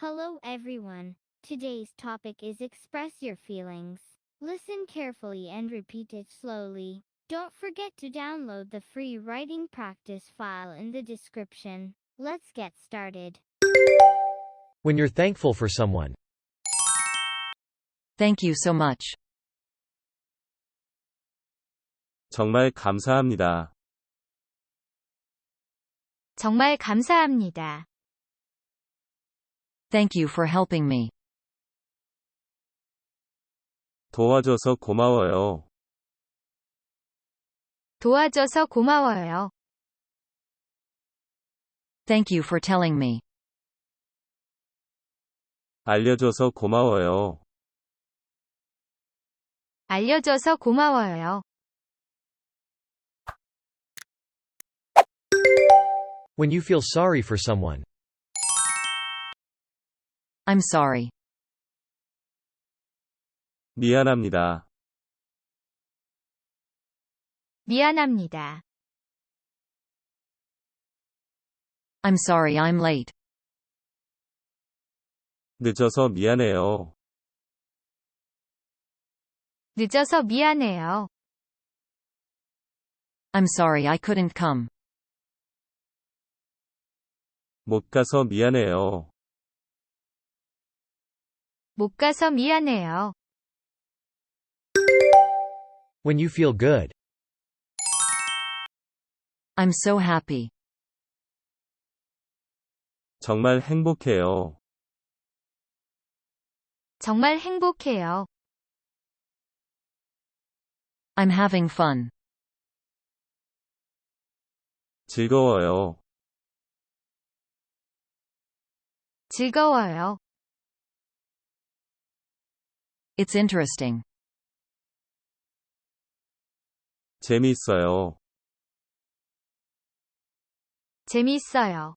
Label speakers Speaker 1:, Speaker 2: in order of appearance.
Speaker 1: Hello everyone. Today's topic is express your feelings. Listen carefully and repeat it slowly. Don't forget to download the free writing practice file in the description. Let's get started.
Speaker 2: When you're thankful for someone.
Speaker 3: Thank you so much.
Speaker 4: 정말 감사합니다.
Speaker 5: 정말 감사합니다.
Speaker 3: Thank you for helping me.
Speaker 4: 도와줘서 고마워요.
Speaker 5: 도와줘서 고마워요.
Speaker 3: Thank you for telling me.
Speaker 4: 알려줘서 고마워요.
Speaker 5: 알려줘서 고마워요.
Speaker 2: When you feel sorry for someone.
Speaker 3: I'm sorry.
Speaker 4: 미안합니다.
Speaker 5: 미안합니다.
Speaker 3: I'm sorry I'm late.
Speaker 4: 늦어서 미안해요.
Speaker 5: 늦어서 미안해요.
Speaker 3: I'm sorry I couldn't come.
Speaker 4: 못 가서 미안해요.
Speaker 5: 못 가서 미안해요.
Speaker 2: When you feel good.
Speaker 3: I'm so happy.
Speaker 4: 정말 행복해요.
Speaker 5: 정말 행복해요.
Speaker 3: I'm having fun.
Speaker 4: 즐거워요.
Speaker 5: 즐거워요.
Speaker 3: It's interesting.
Speaker 4: 재미있어요.
Speaker 5: 재밌어요.